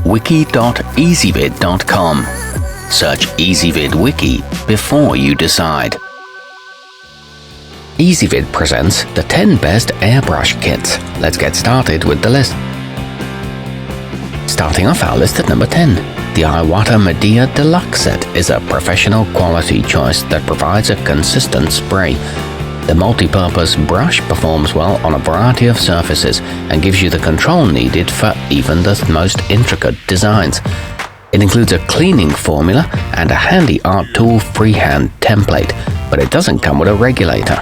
wiki.ezvid.com. Search Ezvid Wiki before you decide. Ezvid presents the 10 best airbrush kits. Let's get started with the list. Starting off our list at number 10. The Iwata-Medea Deluxe set is a professional quality choice that provides a consistent spray. The multi-purpose brush performs well on a variety of surfaces and gives you the control needed for even the most intricate designs. It includes a cleaning formula and a handy art tool freehand template, but it doesn't come with a regulator.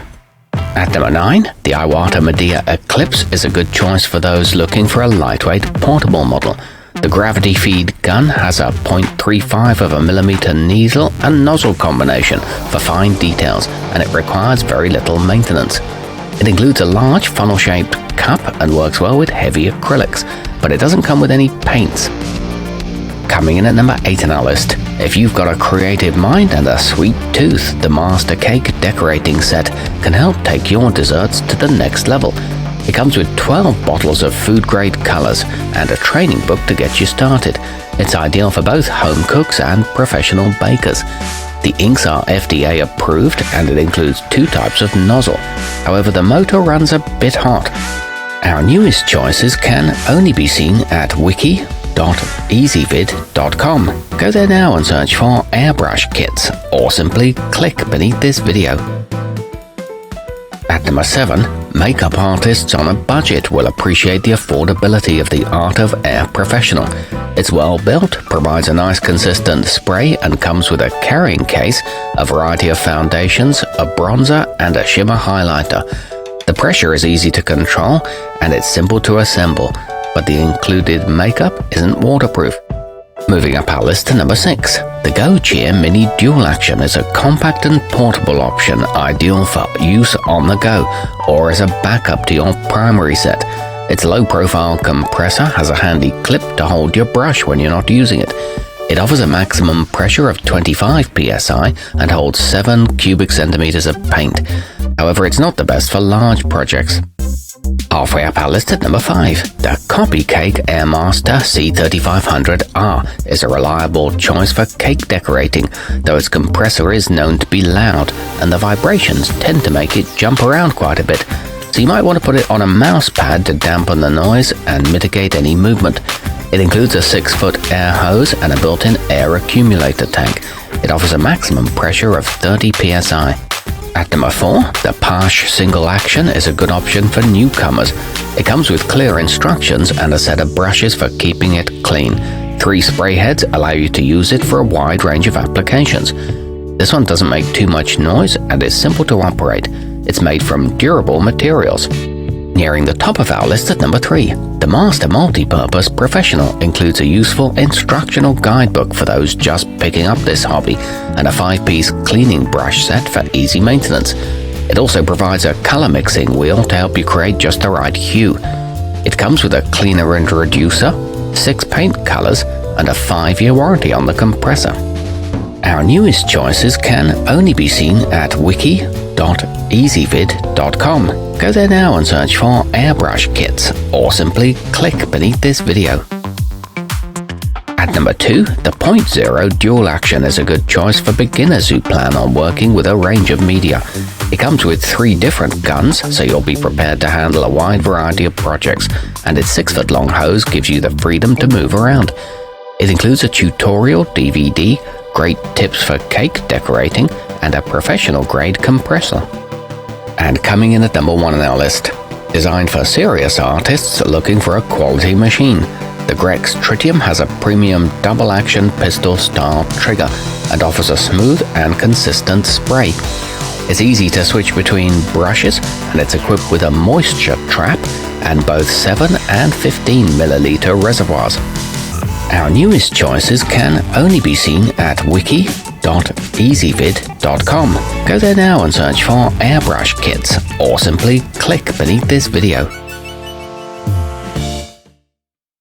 At number 9, the iwata-medea Eclipse is a good choice for those looking for a lightweight portable model. The gravity feed gun has a 0.35 needle and nozzle combination for fine details, and it requires very little maintenance. It includes a large funnel-shaped cup and works well with heavy acrylics, but it doesn't come with any paints. Coming in at number 8 on our list. If you've got a creative mind and a sweet tooth, the Master Cake Decorating Set can help take your desserts to the next level. It comes with 12 bottles of food-grade colors and a training book to get you started. It's ideal for both home cooks and professional bakers. The inks are FDA approved and it includes 2 types of nozzle. However, the motor runs a bit hot. Our newest choices can only be seen at wiki.ezvid.com. Go there now and search for airbrush kits, or simply click beneath this video. At number 7, makeup artists on a budget will appreciate the affordability of the Art of Air Professional. It's well built, provides a nice consistent spray, and comes with a carrying case, a variety of foundations, a bronzer, and a shimmer highlighter. The pressure is easy to control, and it's simple to assemble, but the included makeup isn't waterproof. Moving up our list to number 6. The Gocheer Mini Dual Action is a compact and portable option ideal for use on the go or as a backup to your primary set. Its low-profile compressor has a handy clip to hold your brush when you're not using it. It offers a maximum pressure of 25 psi and holds 7 cubic centimeters of paint. However, it's not the best for large projects. Halfway up our list at number 5, the kopykake Airmaster C3500R is a reliable choice for cake decorating, though its compressor is known to be loud and the vibrations tend to make it jump around quite a bit, so you might want to put it on a mouse pad to dampen the noise and mitigate any movement. It includes a 6-foot air hose and a built-in air accumulator tank. It offers a maximum pressure of 30 psi. At number 4, the paasche single action is a good option for newcomers. It comes with clear instructions and a set of brushes for keeping it clean. 3 spray heads allow you to use it for a wide range of applications. This one doesn't make too much noise and is simple to operate. It's made from durable materials. Nearing the top of our list at number 3, the Master Multi-Purpose Professional includes a useful instructional guidebook for those just picking up this hobby and a 5-piece cleaning brush set for easy maintenance. It also provides a color mixing wheel to help you create just the right hue. It comes with a cleaner and reducer, 6 paint colors, and a 5-year warranty on the compressor. Our newest choices can only be seen at wiki.ezvid.com. Go there now and search for airbrush kits, or simply click beneath this video. At number 2, the Pointzero Dual Action is a good choice for beginners who plan on working with a range of media. It comes with 3 different guns, so you'll be prepared to handle a wide variety of projects, and its 6-foot-long hose gives you the freedom to move around. It includes a tutorial DVD, great tips for cake decorating, and a professional-grade compressor. And coming in at number 1 on our list, designed for serious artists looking for a quality machine, the Grex Tritium has a premium double-action pistol-style trigger and offers a smooth and consistent spray. It's easy to switch between brushes, and it's equipped with a moisture trap and both 7 and 15 milliliter reservoirs. Our newest choices can only be seen at wiki.ezvid.com. Go there now and search for airbrush kits, or simply click beneath this video.